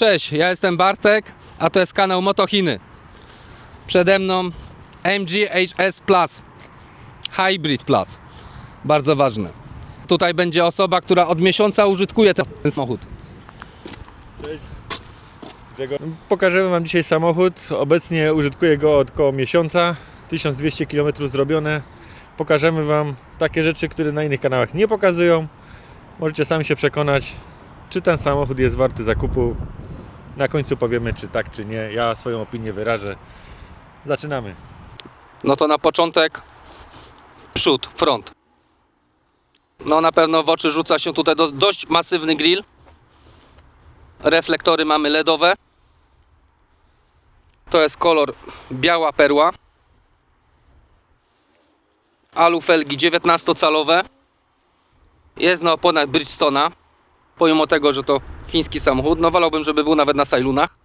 Cześć, ja jestem Bartek, a to jest kanał Motochiny. Przede mną MG HS Plus, Hybrid Plus, bardzo ważne. Tutaj będzie osoba, która od miesiąca użytkuje ten samochód. Cześć. Pokażemy Wam dzisiaj samochód. Obecnie użytkuję go od około miesiąca. 1200 km zrobione. Pokażemy Wam takie rzeczy, które na innych kanałach nie pokazują. Możecie sami się przekonać, czy ten samochód jest warty zakupu. Na końcu powiemy, czy tak, czy nie. Ja swoją opinię wyrażę. Zaczynamy. No to na początek przód, front. No na pewno w oczy rzuca się tutaj dość masywny grill. Reflektory mamy LEDowe. To jest kolor biała perła. Alufelgi 19-calowe. Jest na oponach Bridgestone'a. Pomimo tego, że to chiński samochód, no wolałbym, żeby był nawet na Sailunach.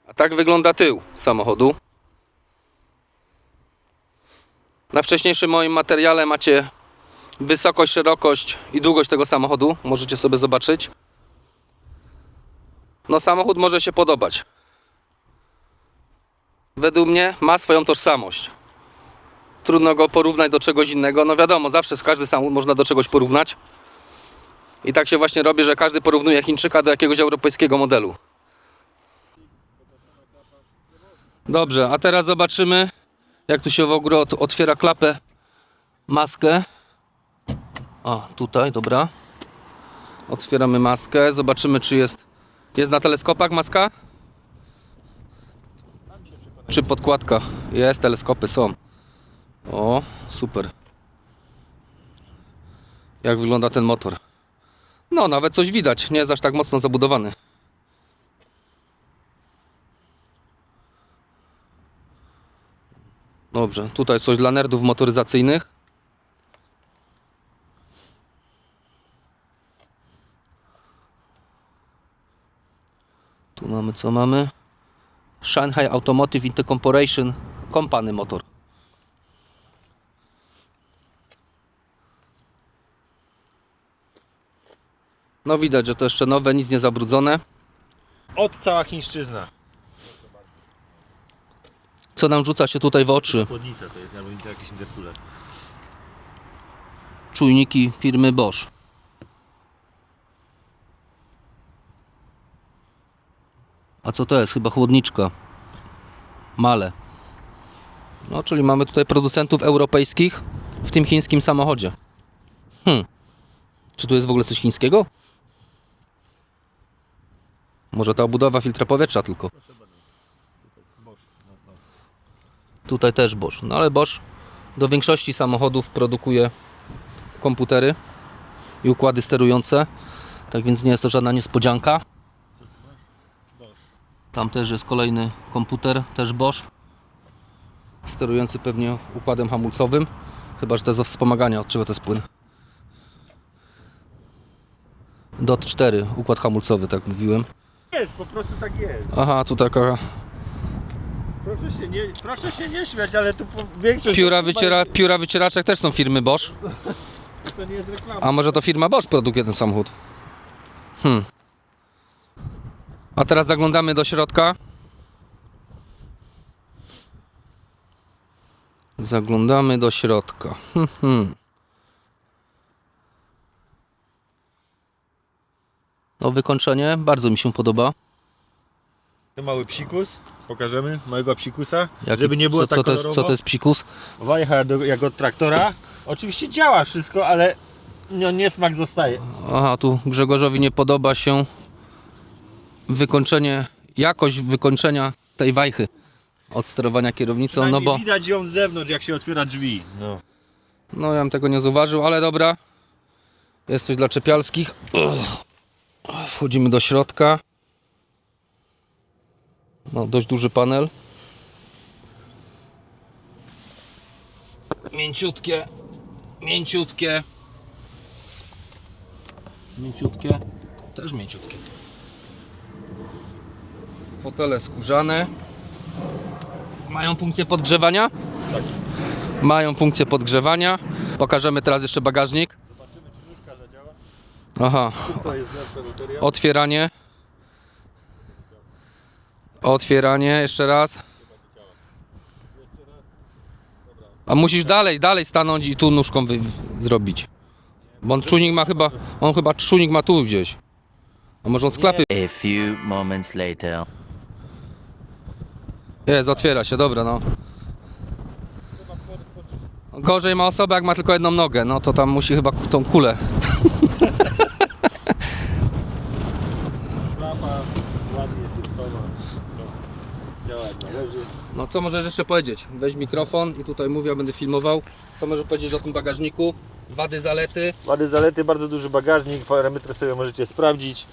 A tak wygląda tył samochodu. Na wcześniejszym moim materiale macie wysokość, szerokość i długość tego samochodu. Możecie sobie zobaczyć. No samochód może się podobać. Według mnie ma swoją tożsamość. Trudno go porównać do czegoś innego. No wiadomo, zawsze każdy samochód można do czegoś porównać. I tak się właśnie robi, że każdy porównuje Chińczyka do jakiegoś europejskiego modelu. Dobrze, a teraz zobaczymy, jak tu się w ogóle otwiera klapę, maskę. O, tutaj, dobra. Otwieramy maskę, zobaczymy, czy jest na teleskopach maska? Czy podkładka? Jest, teleskopy są. O, super. Jak wygląda ten motor? No, nawet coś widać, nie jest aż tak mocno zabudowany. Dobrze, tutaj coś dla nerdów motoryzacyjnych. Tu mamy, co mamy? Shanghai Automotive Incorporation Company motor. No widać, że to jeszcze nowe, nic nie zabrudzone. Od cała chińszczyzna. Co nam rzuca się tutaj w oczy? Chłodnica to jest, albo jakiś interkuler. Czujniki firmy Bosch. A co to jest? Chyba chłodniczka. Male. No, czyli mamy tutaj producentów europejskich w tym chińskim samochodzie. Czy tu jest w ogóle coś chińskiego? Może ta obudowa filtra powietrza tylko. Tutaj też Bosch. No ale Bosch do większości samochodów produkuje komputery i układy sterujące. Tak więc nie jest to żadna niespodzianka. Tam też jest kolejny komputer, też Bosch. Sterujący pewnie układem hamulcowym. Chyba że to jest do wspomagania, od czego to jest płyn. DOT 4, układ hamulcowy, tak mówiłem. Jest, po prostu tak jest. Aha, tu taka Proszę się nie śmiać, ale tu większość... pióra wycieraczek też są firmy Bosch. To nie jest reklama. A może to firma Bosch produkuje ten samochód? A teraz zaglądamy do środka. Zaglądamy do środka. No wykończenie bardzo mi się podoba. Mały psikus, pokażemy małego psikusa, Jaki, żeby nie było tak kolorowo. co to jest psikus? Wajcha jak od traktora. Oczywiście działa wszystko, ale no, niesmak zostaje. Aha, tu Grzegorzowi nie podoba się wykończenie, jakość wykończenia tej wajchy od sterowania kierownicą, no bo widać ją z zewnątrz, jak się otwiera drzwi. no ja bym tego nie zauważył, ale dobra. Jest coś dla czepialskich. Wchodzimy do środka. No, dość duży panel. Mięciutkie. Mięciutkie. Mięciutkie. Też mięciutkie. Fotele skórzane. Mają funkcję podgrzewania? Tak. Mają funkcję podgrzewania. Pokażemy teraz jeszcze bagażnik. Zobaczymy, czy nóżka zadziała. Aha, To jest lepsza bateria. otwieranie. Otwieranie, jeszcze raz. A musisz dalej stanąć i tu nóżką zrobić. Bo on czujnik ma chyba czujnik ma tu gdzieś. A może on z klapy? A few moments later. Jest, otwiera się, dobra no. Gorzej ma osoba, jak ma tylko jedną nogę, no to tam musi chyba tą kulę. Klapa ładnie się schowa. Działa jak należy. No co możesz jeszcze powiedzieć? Weź mikrofon i tutaj mówię, ja będę filmował. Co możesz powiedzieć o tym bagażniku? Wady, zalety? Wady, zalety, bardzo duży bagażnik, parametry sobie możecie sprawdzić,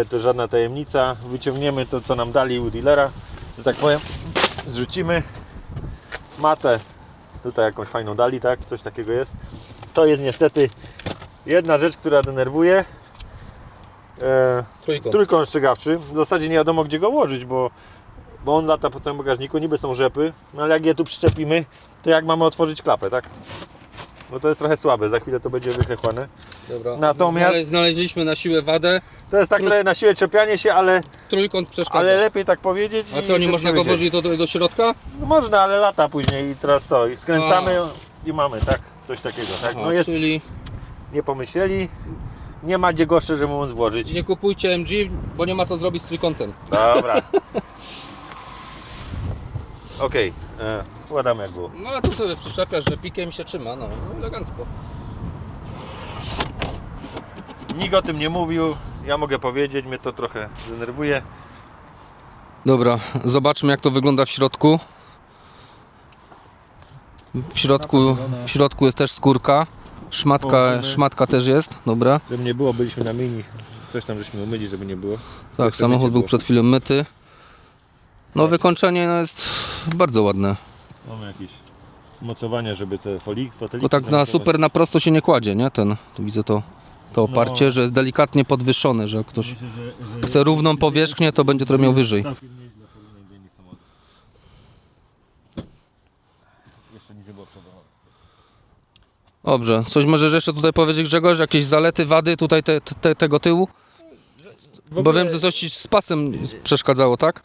to żadna tajemnica. Wyciągniemy to, co nam dali u dealera, że tak powiem, zrzucimy matę, tutaj jakąś fajną dali, tak, coś takiego jest. To jest niestety jedna rzecz, która denerwuje. Trójkąt strzegawczy, w zasadzie nie wiadomo, gdzie go ułożyć, bo on lata po całym bagażniku, niby są rzepy, no ale jak je tu przyczepimy, to jak mamy otworzyć klapę, tak? No to jest trochę słabe, za chwilę to będzie wychechłane. Dobra. Natomiast Znaleźliśmy na siłę wadę. to jest tak trochę na siłę czepianie się, ale Trójkąt przeszkadza. lepiej tak powiedzieć. A co, nie żeby można się go wiedzieć. włożyć do środka? No można, ale lata później i teraz co? I skręcamy i mamy, tak? Coś takiego, tak? Aha, No jest, czyli nie pomyśleli, nie ma gdzie go szczerze mówiąc włożyć. nie kupujcie MG, bo nie ma co zrobić z trójkątem. Dobra. Okej, wkładamy jak było. No a tu sobie przyczepiasz, że pikiem się trzyma, no elegancko. Nikt o tym nie mówił, ja mogę powiedzieć, mnie to trochę denerwuje. Dobra, zobaczmy jak to wygląda w środku. W środku jest też skórka. Szmatka też jest, dobra. Żeby nie było, byliśmy na mini, coś tam żeśmy umyli, żeby nie było. Tak, Jeszcze samochód będzie był było. przed chwilą myty. No wykończenie no, jest bardzo ładne. Mamy jakieś mocowania, żeby te foteliki... Tylko tak super na prosto się nie kładzie, nie? Tu widzę to oparcie, że jest delikatnie podwyższone, że jak ktoś Myślę, że chce równą powierzchnię, to będzie trochę miał wyżej. całkiem nieźle porównać do innych samochodów. Jeszcze nic nie było przodowe. Dobrze, coś możesz jeszcze tutaj powiedzieć, Grzegorz? Jakieś zalety, wady tutaj tego tyłu? Bo wiem, że coś ci z pasem przeszkadzało, tak?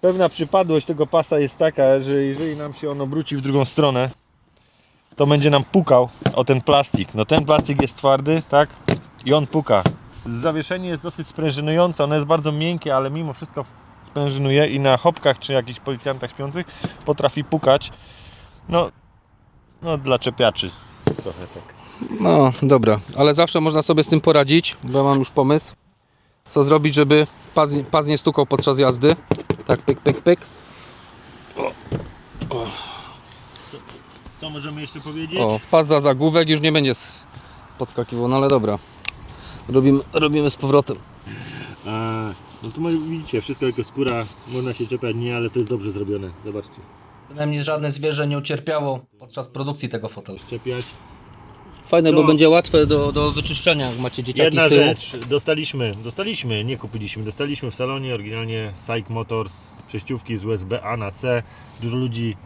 Pewna przypadłość tego pasa jest taka, że jeżeli nam się on obróci w drugą stronę, to będzie nam pukał o ten plastik. No ten plastik jest twardy, tak? I on puka. Zawieszenie jest dosyć sprężynujące, ono jest bardzo miękkie, ale mimo wszystko sprężynuje i na hopkach czy jakichś policjantach śpiących potrafi pukać. No dla czepiaczy trochę tak. No, dobra, ale zawsze można sobie z tym poradzić, bo ja mam już pomysł. Co zrobić, żeby pas nie stukał podczas jazdy. Tak, pyk, pyk, pyk. Co możemy jeszcze powiedzieć? O, pas za zagłówek już nie będzie podskakiwał, no ale dobra. Robimy z powrotem. No tu widzicie, wszystko jako skóra, można się czepiać, nie, ale to jest dobrze zrobione, zobaczcie. Przynajmniej żadne zwierzę nie ucierpiało podczas produkcji tego fotela. Czepiać. Fajne, No. bo będzie łatwe do wyczyszczenia, jak macie dzieciaki Jedna z tyłu. rzecz, nie kupiliśmy, dostaliśmy w salonie oryginalnie SAIC Motors, przejściówki z USB-A na C. Dużo ludzi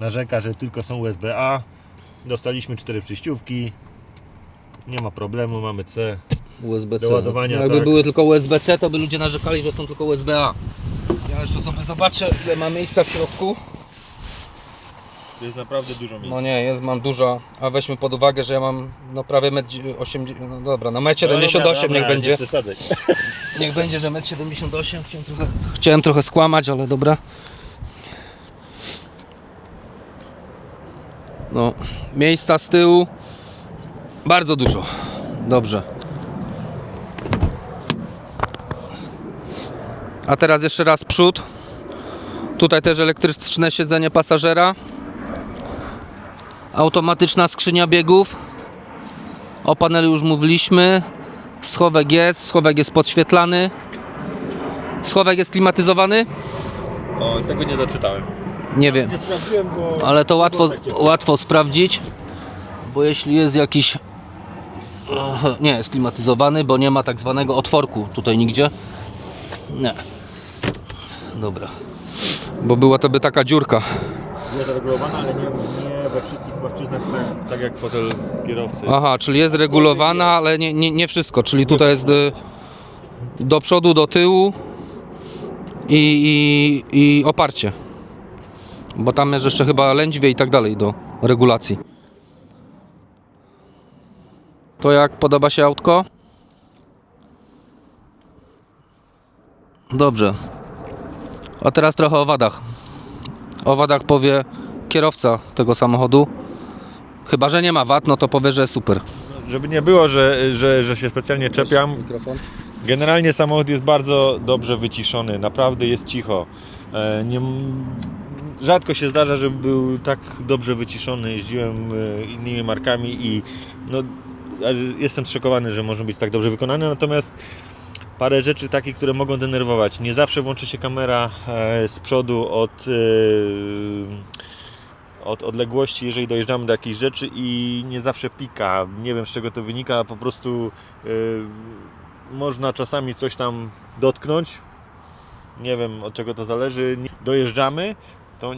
narzeka, że tylko są USB-A. Dostaliśmy 4 przejściówki, nie ma problemu, mamy C. USB-C. Do ładowania, No, jakby tak. były tylko USB-C, to by ludzie narzekali, że są tylko USB-A. Ja jeszcze sobie zobaczę, ile ma miejsca w środku. To jest naprawdę dużo miejsca. No nie, mam dużo, a weźmy pod uwagę, że ja mam no prawie 1,80 m, no dobra, no 1,78 m niech będzie. Nie przesadzaj. Niech będzie, że 1,78 m. Chciałem trochę skłamać, ale dobra. No, miejsca z tyłu bardzo dużo. Dobrze. A teraz jeszcze raz przód. Tutaj też elektryczne siedzenie pasażera. Automatyczna skrzynia biegów. O panelu już mówiliśmy. Schowek jest podświetlany. Schowek jest klimatyzowany? O, tego nie doczytałem. Nie wiem, Nie sprawdziłem, bo... ale to łatwo sprawdzić, bo jeśli jest jakiś... Nie, jest klimatyzowany, bo nie ma tak zwanego otworku tutaj nigdzie. Nie. Dobra. Bo była to by taka dziurka. Jest regulowana, ale nie we wszystkich płaszczyznach, tak jak fotel kierowcy. Aha, czyli jest regulowana, ale nie wszystko. Czyli tutaj jest do przodu, do tyłu i oparcie. Bo tam jest jeszcze chyba lędźwie i tak dalej do regulacji. To jak podoba się autko? Dobrze. A teraz trochę o wadach. O wadach powie kierowca tego samochodu. Chyba że nie ma wad, no to powie, że super. Żeby nie było, że się specjalnie czepiam. Mikrofon. Generalnie samochód jest bardzo dobrze wyciszony, naprawdę jest cicho. Rzadko się zdarza, żeby był tak dobrze wyciszony. Jeździłem innymi markami i no, jestem zszokowany, że może być tak dobrze wykonany, natomiast parę rzeczy takich, które mogą denerwować. Nie zawsze włączy się kamera z przodu od odległości, jeżeli dojeżdżamy do jakiejś rzeczy i nie zawsze pika. Nie wiem, z czego to wynika, po prostu można czasami coś tam dotknąć. Nie wiem, od czego to zależy. Dojeżdżamy, to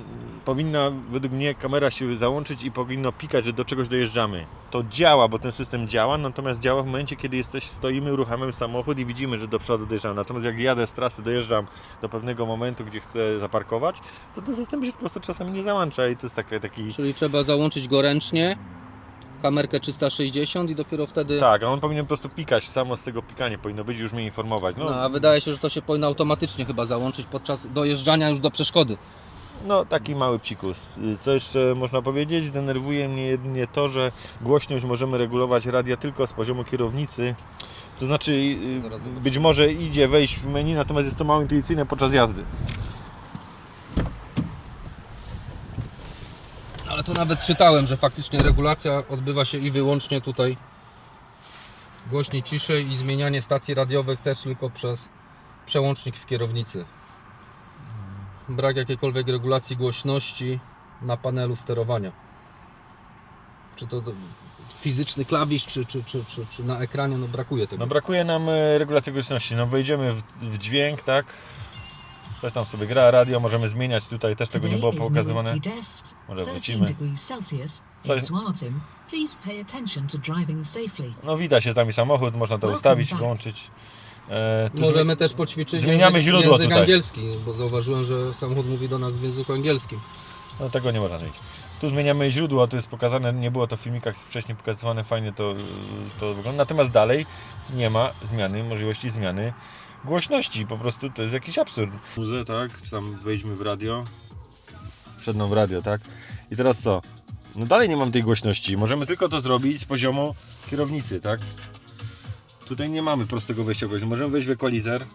powinna według mnie kamera się załączyć i powinno pikać, że do czegoś dojeżdżamy. To działa, bo ten system działa, natomiast działa w momencie, kiedy stoimy, uruchamiamy samochód i widzimy, że do przodu dojeżdżamy. Natomiast jak jadę z trasy, dojeżdżam do pewnego momentu, gdzie chcę zaparkować, to ten system się po prostu czasami nie załącza i to jest taki... Czyli trzeba załączyć go ręcznie, kamerkę 360 i dopiero wtedy... Tak, a on powinien po prostu pikać, samo z tego pikania powinno być, już mnie informować. No, a wydaje się, że to się powinno automatycznie chyba załączyć podczas dojeżdżania już do przeszkody. No, taki mały psikus. Co jeszcze można powiedzieć? Denerwuje mnie jedynie to, że głośność możemy regulować radia tylko z poziomu kierownicy. To znaczy, być może idzie wejść w menu, natomiast jest to mało intuicyjne podczas jazdy. Ale to nawet czytałem, że faktycznie regulacja odbywa się i wyłącznie tutaj głośniej, ciszej i zmienianie stacji radiowych też tylko przez przełącznik w kierownicy. Brak jakiejkolwiek regulacji głośności na panelu sterowania. Czy to fizyczny klawisz, czy na ekranie, no brakuje tego. No brakuje nam regulacji głośności. No wejdziemy w dźwięk, tak? Coś tam sobie gra, radio możemy zmieniać. Tutaj też tego nie było pokazywane. Może wrócimy. No widać jest z nami samochód, można to ustawić, włączyć. Możemy też poćwiczyć zmieniamy źródło język tutaj. angielski, bo zauważyłem, że samochód mówi do nas w języku angielskim. No tego nie można zmienić. Tu zmieniamy źródło, to jest pokazane, nie było to w filmikach wcześniej pokazywane, fajnie to wygląda. Natomiast dalej nie ma możliwości zmiany głośności, po prostu to jest jakiś absurd. Muzę, tak, czy tam wejdźmy w radio, przed mną w radio, tak, i teraz co? No dalej nie mam tej głośności, możemy tylko to zrobić z poziomu kierownicy, tak. Tutaj nie mamy prostego wejścia głośności, możemy wejść w equalizer,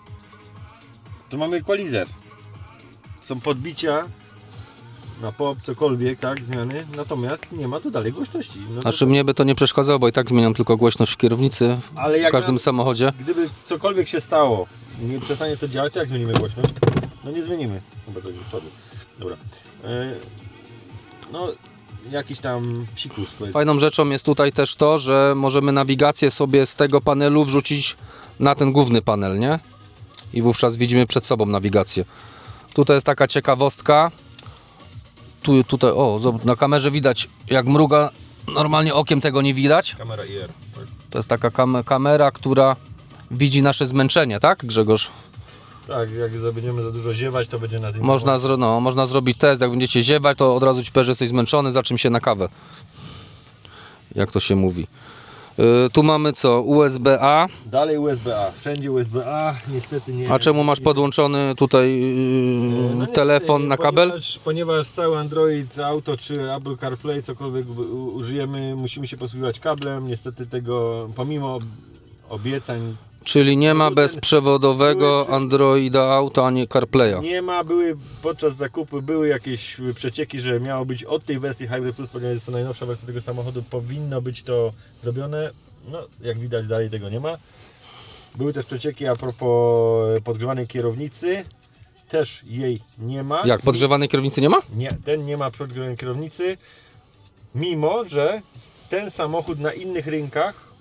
tu mamy equalizer, są podbicia na pop, cokolwiek, tak, zmiany, natomiast nie ma tu dalej głośności. No Znaczy mnie by to nie przeszkadzało, bo i tak zmieniam tylko głośność w kierownicy ale w jak każdym samochodzie. Gdyby cokolwiek się stało, nie przestanie to działać, to jak zmienimy głośność? No nie zmienimy. Chyba to już wtedy. Dobra. No, jakiś tam psikus. Fajną rzeczą jest tutaj też to, że możemy nawigację sobie z tego panelu wrzucić na ten główny panel, nie? I wówczas widzimy przed sobą nawigację. Tutaj jest taka ciekawostka. Tutaj, na kamerze widać jak mruga, normalnie okiem tego nie widać. Kamera IR. Tak. To jest taka kamera, która widzi nasze zmęczenie, tak, Grzegorz? Tak, jak będziemy za dużo ziewać, to będzie nas informować. Można zrobić test, jak będziecie ziewać, to od razu ci powie, że jesteś zmęczony, za czym się na kawę. Jak to się mówi. Tu mamy co? USB-A. Dalej USB-A, wszędzie USB-A, niestety nie. A czemu masz podłączony tutaj telefon na kabel? Ponieważ cały Android Auto czy Apple CarPlay, cokolwiek użyjemy, musimy się posługiwać kablem. Niestety tego, pomimo obiecań, Czyli nie ma bezprzewodowego Androida Auto ani CarPlaya. nie ma, podczas zakupu były jakieś przecieki, że miało być od tej wersji Hybrid Plus, ponieważ jest to najnowsza wersja tego samochodu, powinno być to zrobione. No, jak widać, dalej tego nie ma. Były też przecieki a propos podgrzewanej kierownicy. Też jej nie ma. Jak, podgrzewanej kierownicy nie ma? Nie, ten nie ma podgrzewanej kierownicy. Mimo że ten samochód na innych rynkach,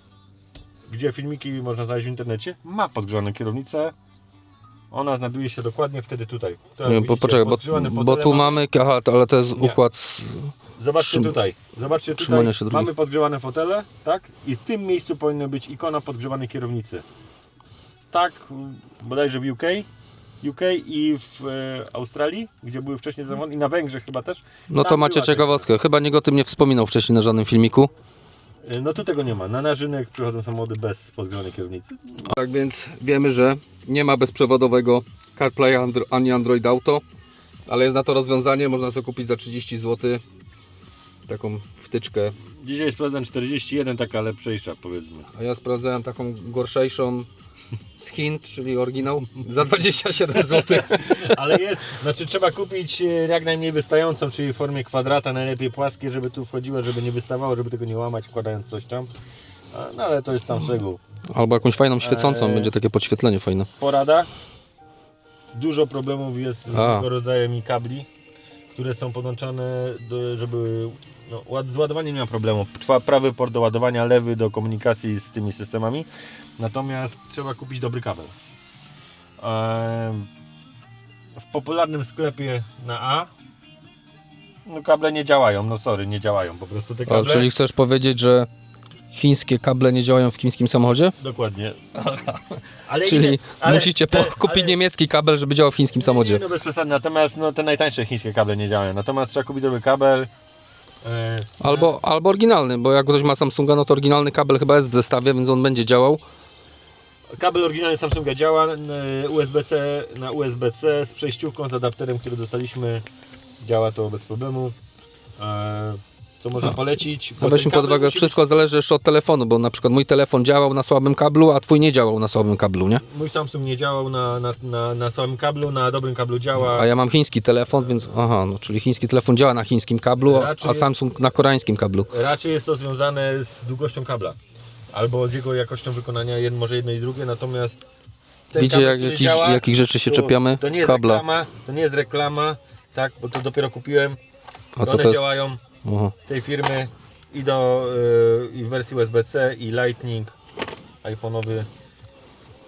gdzie filmiki można znaleźć w internecie, ma podgrzaną kierownicę Ona znajduje się dokładnie wtedy tutaj. Nie wiem, poczekaj, bo tu mamy, aha, ale to jest układ Zobaczcie tutaj, zobaczcie tutaj, trzymania się drugiej. mamy podgrzewane fotele, tak? I w tym miejscu powinna być ikona podgrzewanej kierownicy. Tak, bodajże w UK i w Australii, gdzie były wcześniej samochody, i na Węgrzech chyba też. No to Tam macie była ciekawostkę. Chyba nikt o tym nie wspominał wcześniej na żadnym filmiku. No tu tego nie ma. Na nasz rynek przychodzą samochody bez podgrzewanej kierownicy. Tak więc wiemy, że nie ma bezprzewodowego CarPlay ani Android Auto, ale jest na to rozwiązanie, można sobie kupić za 30 zł taką wtyczkę. Dzisiaj sprawdzam 41, taka lepszejsza powiedzmy. A ja sprawdzałem taką gorszejszą z Chin, czyli oryginał, za 27 zł. Ale jest, znaczy trzeba kupić jak najmniej wystającą, czyli w formie kwadrata, najlepiej płaskie, żeby tu wchodziło, żeby nie wystawało, żeby tego nie łamać wkładając coś tam. No ale to jest tam szczegół. Albo jakąś fajną świecącą, będzie takie podświetlenie fajne. Porada. Dużo problemów jest z tego rodzajami kabli, które są podłączane, żeby... No, z ładowaniem nie ma problemu. Trwa prawy port do ładowania, lewy do komunikacji z tymi systemami. Natomiast trzeba kupić dobry kabel. W popularnym sklepie na A no kable nie działają, no sorry, nie działają po prostu te kable. Czyli chcesz powiedzieć, że chińskie kable nie działają w chińskim samochodzie? Dokładnie. Ale Czyli musicie kupić niemiecki kabel, żeby działał w chińskim samochodzie. Nie, no bez przesady, natomiast no, te najtańsze chińskie kable nie działają. Natomiast trzeba kupić dobry kabel. Albo oryginalny, bo jak ktoś ma Samsunga, no to oryginalny kabel chyba jest w zestawie, więc on będzie działał. Kabel oryginalny Samsunga działa USB-C na USB-C z przejściówką, z adapterem, który dostaliśmy. Działa to bez problemu. Co można polecić? A weźmy pod uwagę, wszystko zależy jeszcze od telefonu, bo na przykład mój telefon działał na słabym kablu, a twój nie działał na słabym kablu, nie? Mój Samsung nie działał na słabym kablu, na dobrym kablu działa. A ja mam chiński telefon, więc aha, no, czyli chiński telefon działa na chińskim kablu, a Samsung na koreańskim kablu. Raczej jest to związane z długością kabla. Albo z jego jakością wykonania, może jedno i drugie, natomiast Widzicie, jakich rzeczy się czepiamy? To nie jest Kabla. reklama, to nie jest reklama, tak, bo to dopiero kupiłem. A co One to jest? działają Aha. tej firmy i i w wersji USB-C i Lightning iPhone'owy.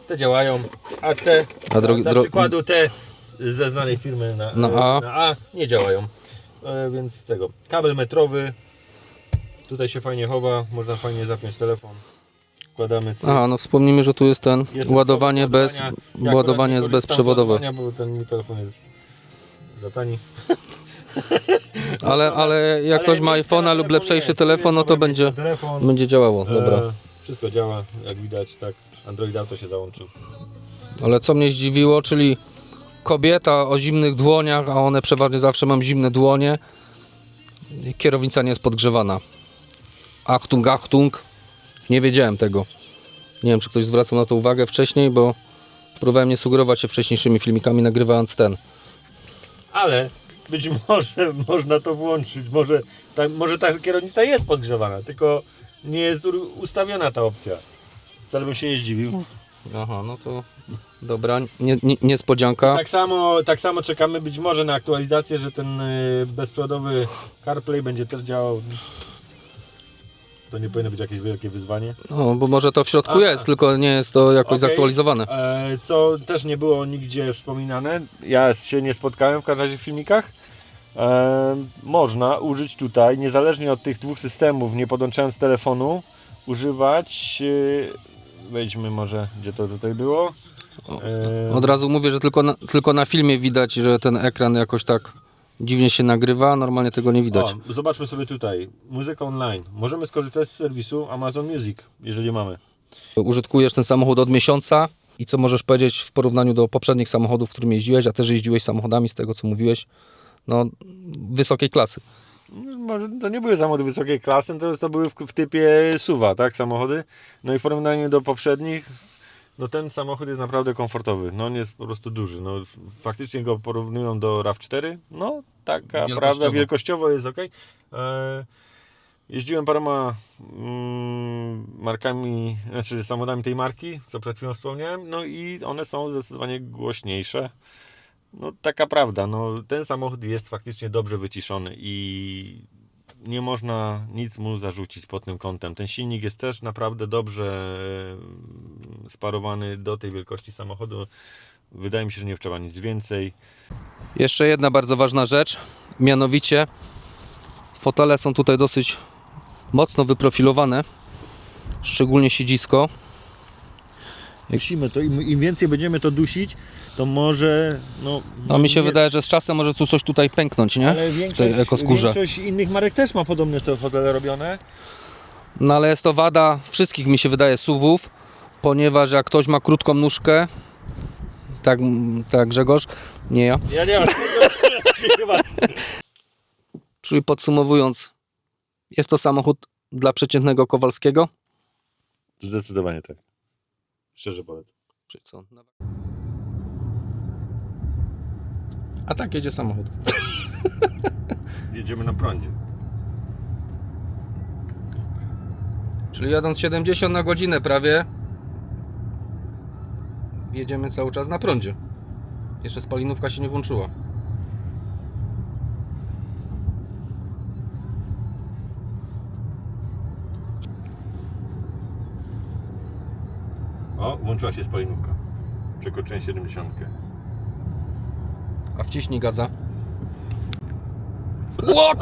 Te działają, a te, dla przykładu te ze znanej firmy na A nie działają. Więc z tego. Kabel metrowy. Tutaj się fajnie chowa, można fajnie zapiąć telefon. Wkładamy cyk. Aha, no wspomnijmy, że tu jest ten ładowanie jest bezprzewodowe. Bo ten mój telefon jest za tani. Ale jak ktoś ma iPhone'a lub lepszejszy telefon, no to będzie działało. Dobra. Wszystko działa, jak widać, tak. Android Auto się załączył. Ale co mnie zdziwiło, czyli kobieta o zimnych dłoniach, a one przeważnie zawsze mam zimne dłonie. Kierownica nie jest podgrzewana. Achtung, Achtung. Nie wiedziałem tego. Nie wiem, czy ktoś zwracał na to uwagę wcześniej, bo próbowałem nie sugerować się wcześniejszymi filmikami, nagrywając ten. Ale być może można to włączyć. Może ta kierownica jest podgrzewana, tylko nie jest ustawiona ta opcja. Wcale bym się nie zdziwił. Aha, no to dobra, niespodzianka. Tak samo czekamy być może na aktualizację, że ten bezprzewodowy CarPlay będzie też działał. To nie powinno być jakieś wielkie wyzwanie. No, bo może to w środku jest, tylko nie jest to jakoś zaktualizowane. Co też nie było nigdzie wspominane, ja się nie spotkałem w każdym razie w filmikach. Można użyć tutaj, niezależnie od tych dwóch systemów, nie podłączając telefonu, używać, wejdźmy może, gdzie to tutaj było. Od razu mówię, że tylko na filmie widać, że ten ekran jakoś tak dziwnie się nagrywa, normalnie tego nie widać. Zobaczmy sobie tutaj, muzyka online. Możemy skorzystać z serwisu Amazon Music, jeżeli mamy. Użytkujesz ten samochód od miesiąca i co możesz powiedzieć w porównaniu do poprzednich samochodów, w którym jeździłeś, a też jeździłeś samochodami z tego, co mówiłeś, no wysokiej klasy. Może to nie były samochody wysokiej klasy, to były w typie SUV-a, tak, samochody. No i w porównaniu do poprzednich, no ten samochód jest naprawdę komfortowy, no on jest po prostu duży, no faktycznie go porównują do RAV4, no taka prawda, wielkościowo jest ok. Jeździłem paroma markami, znaczy samochodami tej marki, co przed chwilą wspomniałem, no i one są zdecydowanie głośniejsze. No taka prawda, no ten samochód jest faktycznie dobrze wyciszony i nie można nic mu zarzucić pod tym kątem. Ten silnik jest też naprawdę dobrze sparowany do tej wielkości samochodu. Wydaje mi się, że nie trzeba nic więcej. Jeszcze jedna bardzo ważna rzecz, mianowicie fotele są tutaj dosyć mocno wyprofilowane, szczególnie siedzisko. Dusimy to, im więcej będziemy to dusić, to może... No mi się nie- wydaje, że z czasem może tu coś tutaj pęknąć, nie? Ale W tej ekoskórze. większość innych marek też ma podobne te fotele robione. No ale jest to wada wszystkich, mi się wydaje, SUV-ów, ponieważ jak ktoś ma krótką nóżkę, tak Grzegorz, nie ja. Ja nie mam. Czyli podsumowując, jest to samochód dla przeciętnego Kowalskiego. Zdecydowanie tak. Szczerze polecam. Czyli co? A tak jedzie samochód. Jedziemy na prądzie. Czyli jadąc 70 na godzinę prawie, jedziemy cały czas na prądzie. Jeszcze spalinówka się nie włączyła. O, włączyła się spalinówka. Przekroczyłem 70. A wciśnij gaza. Ło,